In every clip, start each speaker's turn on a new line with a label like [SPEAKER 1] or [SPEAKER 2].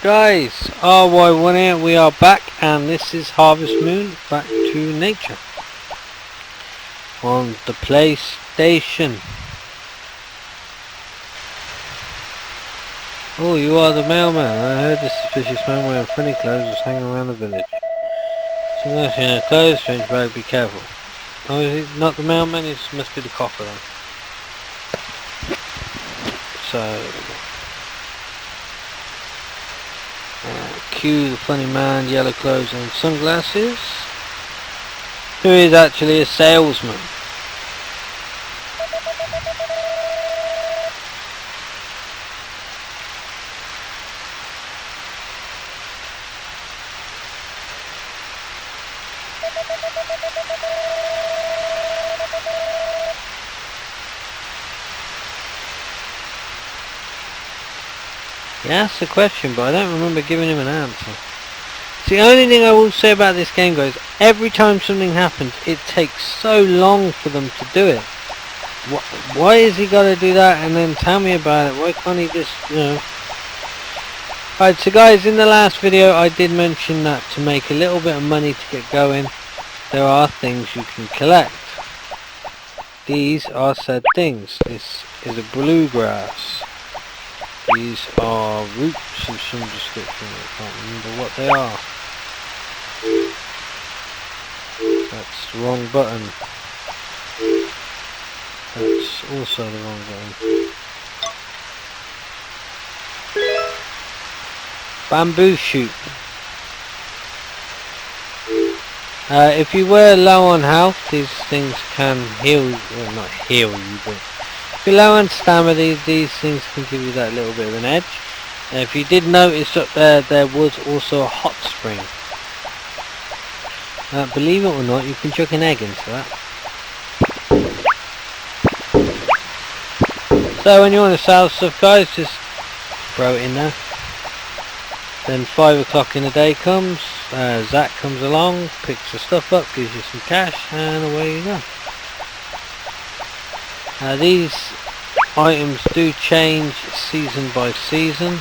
[SPEAKER 1] Guys, RY1 here, we are back, and this is Harvest Moon Back to Nature on the PlayStation. Oh, you are the mailman. I heard the suspicious man wearing funny clothes was hanging around the village. Someone else in her clothes, strange bag, be careful. Oh, is it not the mailman? It must be the copper then. So, cue the funny man, yellow clothes and sunglasses, who is actually a salesman. He asked the question, but I don't remember giving him an answer. See, the only thing I will say about this game, guys, every time something happens, it takes so long for them to do it. Why is he got to do that and then tell me about it? Why can't he just, Alright, so guys, in the last video I did mention that to make a little bit of money to get going, there are things you can collect. These are said things. This is a bluegrass. These are roots of some description. I can't remember what they are. That's the wrong button. That's also the wrong button. Bamboo shoot. If you were low on health, these things can heal, well, not heal you, but if you're low on stamina, these things can give you that little bit of an edge. If you did notice up there was also a hot spring. Believe it or not, you can chuck an egg into that. So when you want to sell stuff, guys, just throw it in there. Then 5 o'clock in the day comes, Zach comes along, picks the stuff up, gives you some cash, and away you go. These items do change season by season.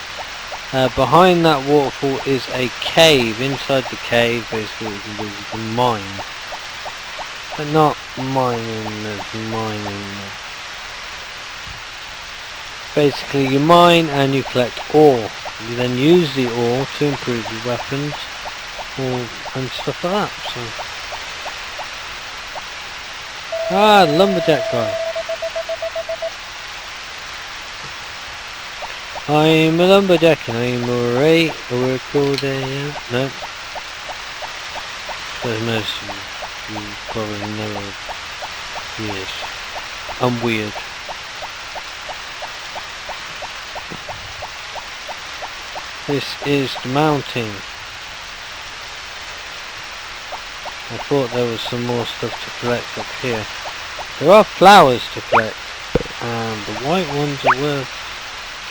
[SPEAKER 1] Behind that waterfall is a cave. Inside the cave, basically, what you can do is you can mine. But not mining as mining. Basically, you mine and you collect ore. You then use the ore to improve your weapons and stuff like that. So, the lumberjack guy. I'm a lumberjack and I'm alright. I work all day. No. But most of you probably know. Yes. I'm weird. This is the mountain. I thought there was some more stuff to collect up here. There are flowers to collect, and the white ones are worth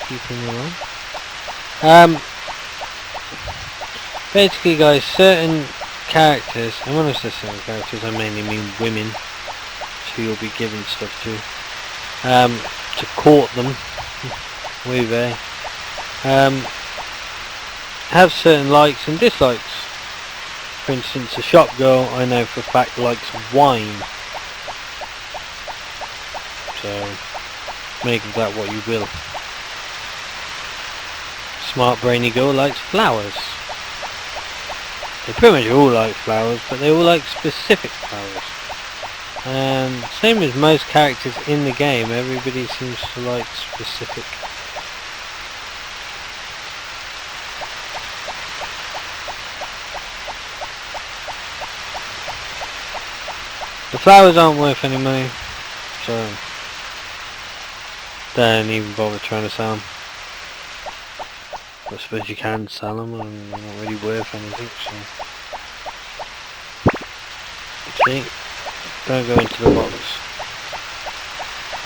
[SPEAKER 1] keeping around. Basically, guys, certain characters, and when I say certain characters, I mainly mean women, who you'll be giving stuff to court them. Oui, they have certain likes and dislikes. For instance, a shop girl I know for a fact likes wine. So make of that what you will. Smart brainy girl likes flowers. They pretty much all like flowers, but they all like specific flowers. And same as most characters in the game, everybody seems to like specific. The flowers aren't worth any money, so don't even bother trying to sell them. I suppose you can sell them and they're not really worth anything, so. See? Don't go into the box.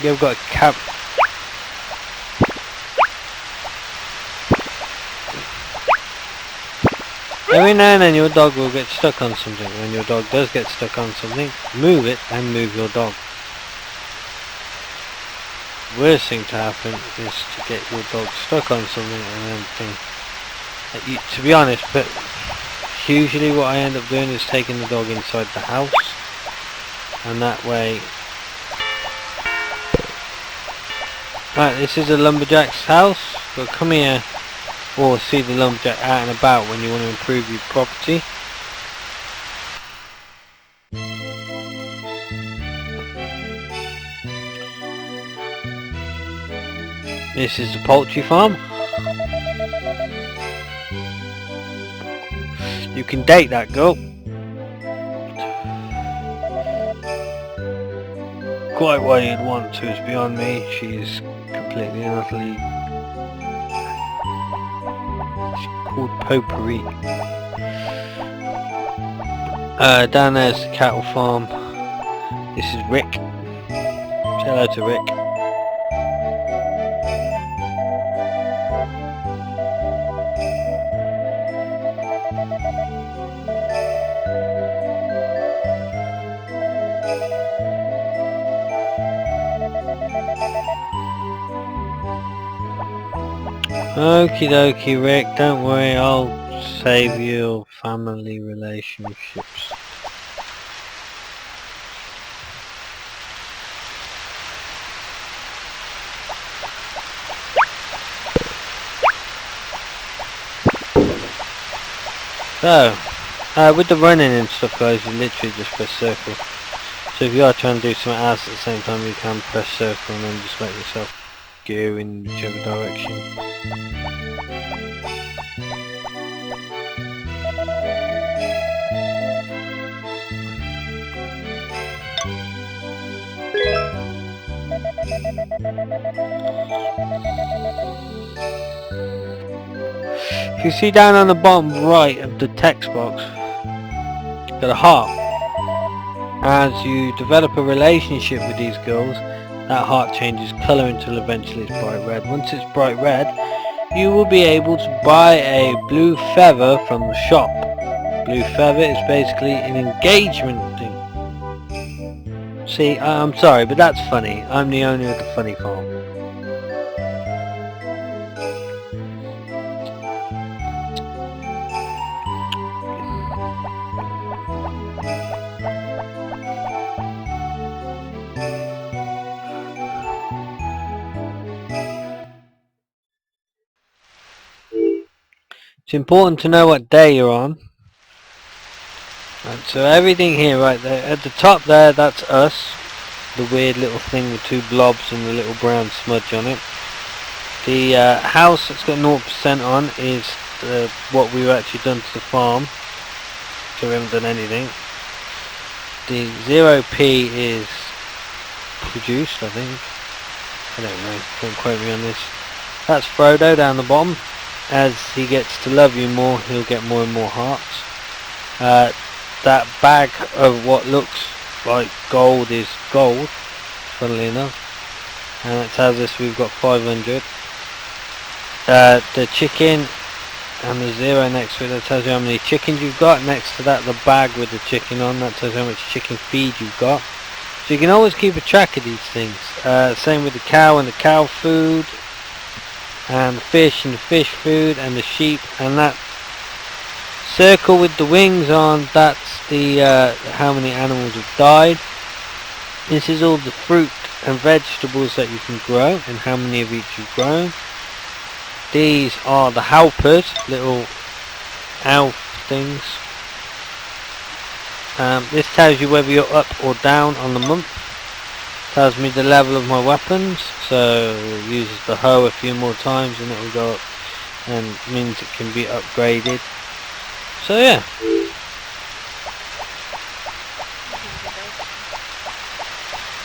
[SPEAKER 1] You've got a cap. Every now and then your dog will get stuck on something. When your dog does get stuck on something, move it and move your dog. Worst thing to happen is to get your dog stuck on something and then think, To be honest, but usually what I end up doing is taking the dog inside the house, and that way. Right, this is a lumberjack's house, but come here or see the lumberjack out and about when you want to improve your property. This is the poultry farm. You can date that girl. Quite why you'd want to is beyond me. She is completely and utterly... She's called potpourri. Down there's the cattle farm. This is Rick. Say hello to Rick. Okie dokie Rick, don't worry, I'll save your family relationships. So, with the running and stuff guys, you literally just press circle. So if you are trying to do something else at the same time, you can press circle and then just let yourself go in whichever direction. If you see down on the bottom right of the text box, got a heart. As you develop a relationship with these girls, that heart changes colour until eventually it's bright red. Once it's bright red, you will be able to buy a blue feather from the shop. Blue feather is basically an engagement thing. See, I'm sorry, but that's funny. I'm the owner of the funny farm. It's important to know what day you're on. Right, so everything here right there, at the top there, that's us. The weird little thing with two blobs and the little brown smudge on it. The house that's got 0% on is what we've actually done to the farm. So we haven't done anything. The 0p is produced, I think. I don't know, don't quote me on this. That's Frodo down the bottom. As he gets to love you more, he'll get more and more hearts. That bag of what looks like gold is gold, funnily enough. And it tells us we've got 500. The chicken and the 0 next to it, that tells you how many chickens you've got. Next to that, the bag with the chicken on, that tells you how much chicken feed you've got. So you can always keep a track of these things. Same with the cow and the cow food, and the fish and the fish food, and the sheep, and that circle with the wings on, that's the how many animals have died. This is all the fruit and vegetables that you can grow and how many of each you've grown. These are the helpers, little elf things. This tells you whether you're up or down on the month. Tells me the level of my weapons, so it uses the hoe a few more times and it will go up, and means it can be upgraded. So yeah.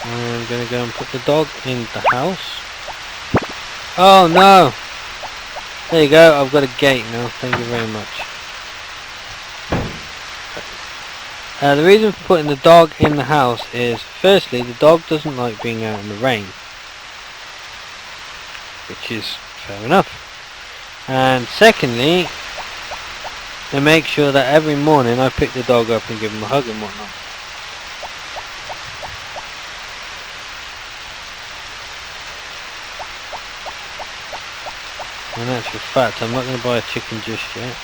[SPEAKER 1] I'm gonna go and put the dog in the house. Oh no! There you go, I've got a gate now, thank you very much. The reason for putting the dog in the house is, firstly, the dog doesn't like being out in the rain, which is fair enough. And secondly, to make sure that every morning I pick the dog up and give him a hug and whatnot. In actual fact, I'm not going to buy a chicken just yet.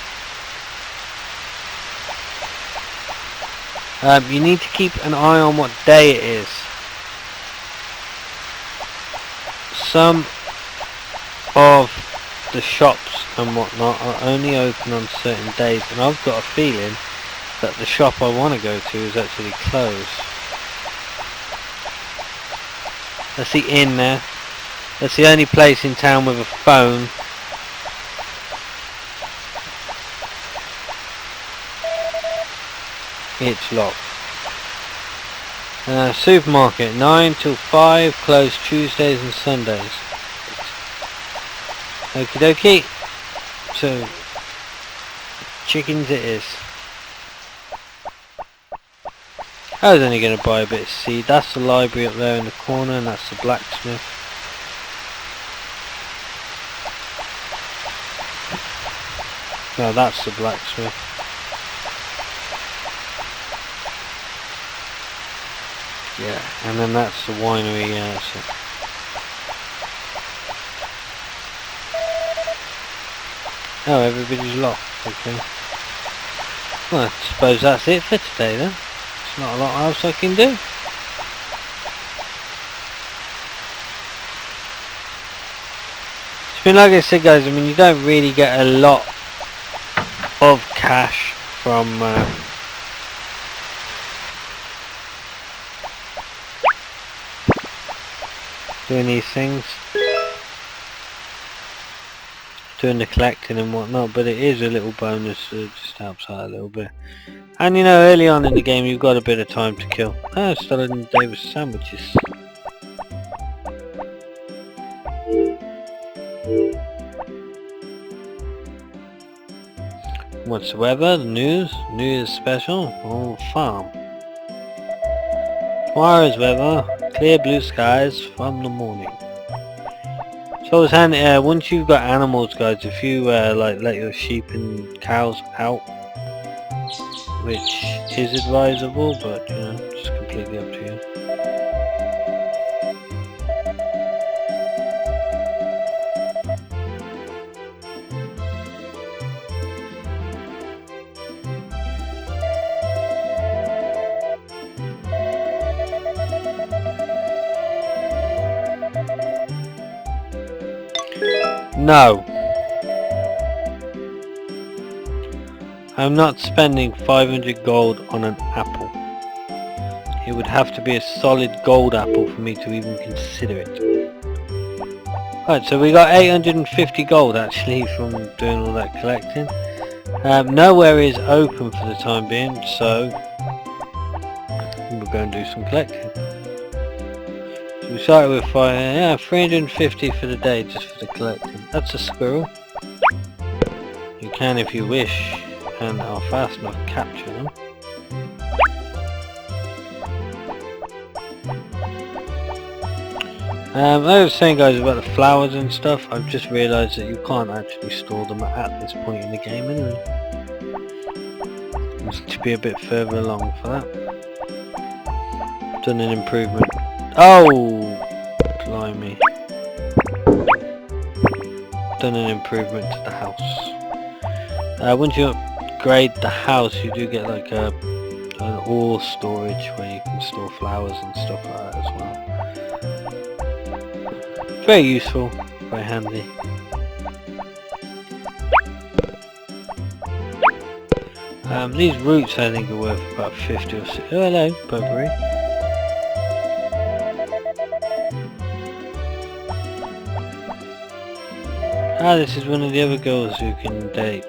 [SPEAKER 1] You need to keep an eye on what day it is. Some of the shops and whatnot are only open on certain days, and I've got a feeling that the shop I want to go to is actually closed. That's the inn there. That's the only place in town with a phone. It's locked. Supermarket, 9 till 5, closed Tuesdays and Sundays. Okie dokie. So, chickens it is. I was only going to buy a bit of seed. That's the library up there in the corner, and that's the blacksmith. No, that's the blacksmith. Yeah, and then that's the winery, yeah, so. Oh, everybody's locked, okay. Well, I suppose that's it for today then. There's not a lot else I can do. It's been like I said, guys, I mean, you don't really get a lot of cash from doing these things, doing the collecting and whatnot, but it is a little bonus, so it just helps out a little bit. And you know, early on in the game you've got a bit of time to kill. I started in the day with sandwiches. What's the weather? The news? New Year's special? Oh, farm. Tomorrow's weather, clear blue skies from the morning. So it's handy, once you've got animals, guys, if you like let your sheep and cows out, which is advisable, but you know, it's completely up to you. No. I'm not spending 500 gold on an apple. It would have to be a solid gold apple for me to even consider it. Right, so we got 850 gold actually from doing all that collecting. Nowhere is open for the time being, so we'll go and do some collecting. So we started with 350 for the day just for the collecting. That's a squirrel. You can, if you wish, and are fast enough, capture them. I was saying, guys, about the flowers and stuff. I've just realised that you can't actually store them at this point in the game anyway. Must to be a bit further along for that. Done an improvement. Oh, blimey. Done an improvement to the house. Once you upgrade the house, you do get like an ore storage where you can store flowers and stuff like that as well. Very useful, very handy. These roots I think are worth about 50 or 60. Oh, hello, potpourri. Ah, this is one of the other girls who can date.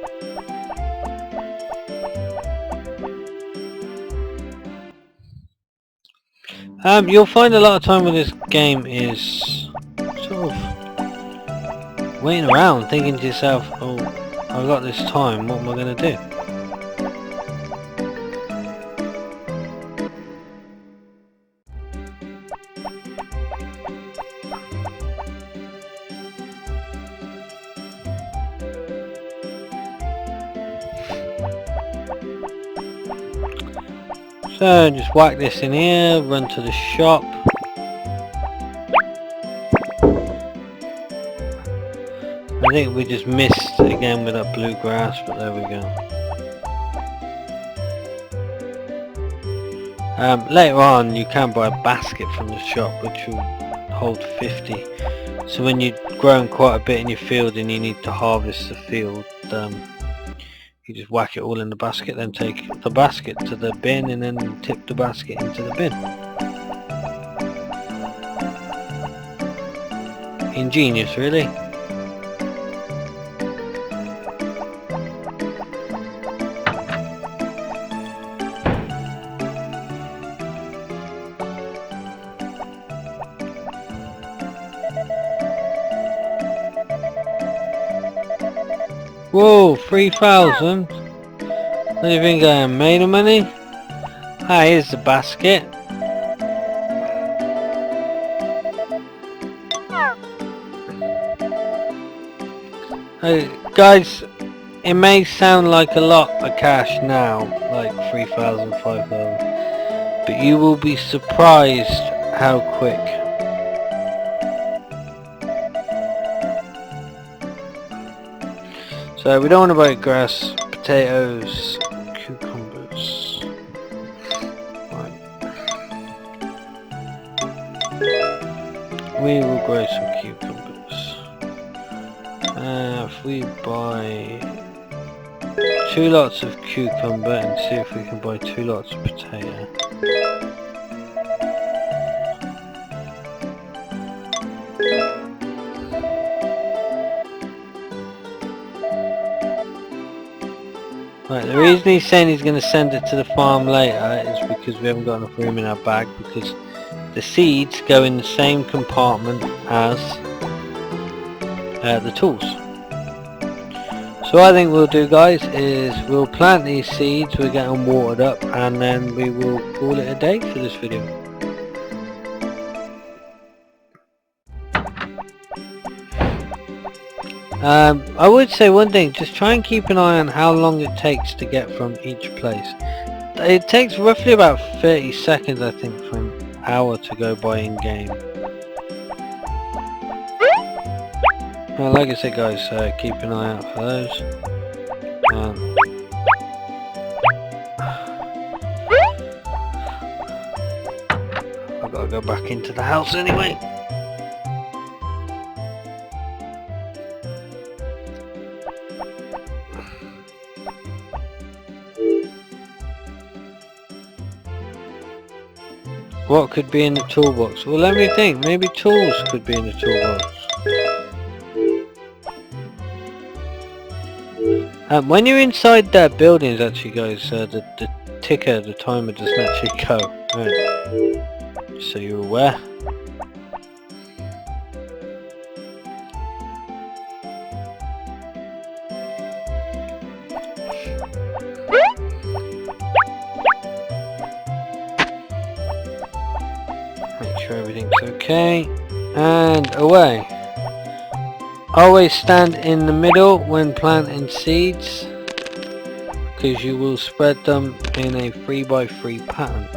[SPEAKER 1] You'll find a lot of time with this game is sort of waiting around, thinking to yourself, oh, I've got this time, what am I going to do? So just whack this in here, run to the shop. I think we just missed again with that blue grass, but there we go. Later on you can buy a basket from the shop which will hold 50. So when you've grown quite a bit in your field and you need to harvest the field, you just whack it all in the basket, then take the basket to the bin and then tip the basket into the bin. Ingenious, really. Whoa, 3,000? What do you think I am, made of money? Ah, here's the basket. Guys, it may sound like a lot of cash now, like 3,000, 5,000, but you will be surprised how quick. So we don't want to buy grass, potatoes, cucumbers. Right. We will grow some cucumbers. If we buy 2 lots of cucumber and see if we can buy 2 lots of potato. Right, the reason he's saying he's going to send it to the farm later is because we haven't got enough room in our bag, because the seeds go in the same compartment as the tools. So what I think we'll do, guys, is we'll plant these seeds, we'll get them watered up, and then we will call it a day for this video. I would say one thing, just try and keep an eye on how long it takes to get from each place. It takes roughly about 30 seconds, I think, for an hour to go by in game. Well, like I said, guys, keep an eye out for those. I've got to go back into the house anyway. What could be in the toolbox? Well, let me think. Maybe tools could be in the toolbox. When you're inside that buildings, actually, guys, the ticker, the timer doesn't actually go. Right. So you're aware. Make sure everything's okay. And away. Always stand in the middle when planting seeds, because you will spread them in a 3x3 pattern.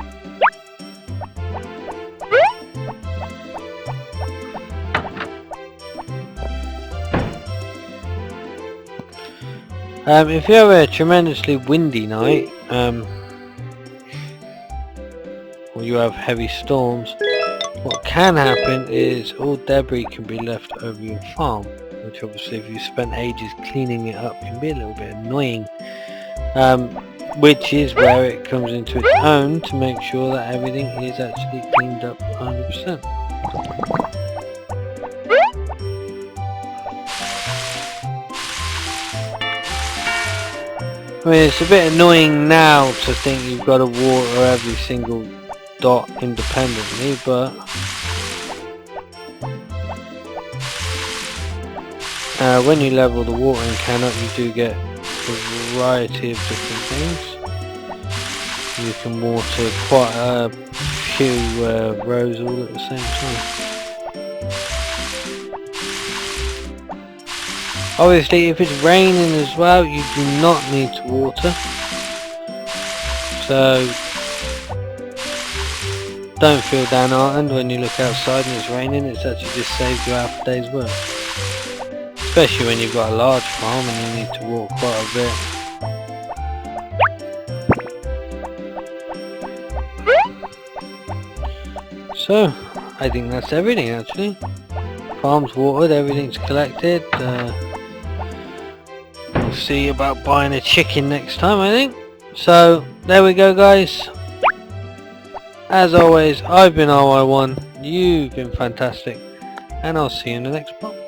[SPEAKER 1] If you have a tremendously windy night, or you have heavy storms, what can happen is all debris can be left over your farm, which obviously if you spent ages cleaning it up can be a little bit annoying, which is where it comes into its own to make sure that everything is actually cleaned up 100%. I mean, it's a bit annoying now to think you've got to water every single dot independently, but when you level the watering can up, you do get a variety of different things. You can water quite a few rows all at the same time. Obviously, if it's raining as well, you do not need to water, so don't feel downhearted when you look outside and it's raining. It's actually just saved you half a day's work. especially when you've got a large farm and you need to walk quite a bit. So, I think that's everything actually. Farm's watered, everything's collected. We'll see about buying a chicken next time, I think. So, there we go guys. As always, I've been RY1, you've been fantastic, and I'll see you in the next part.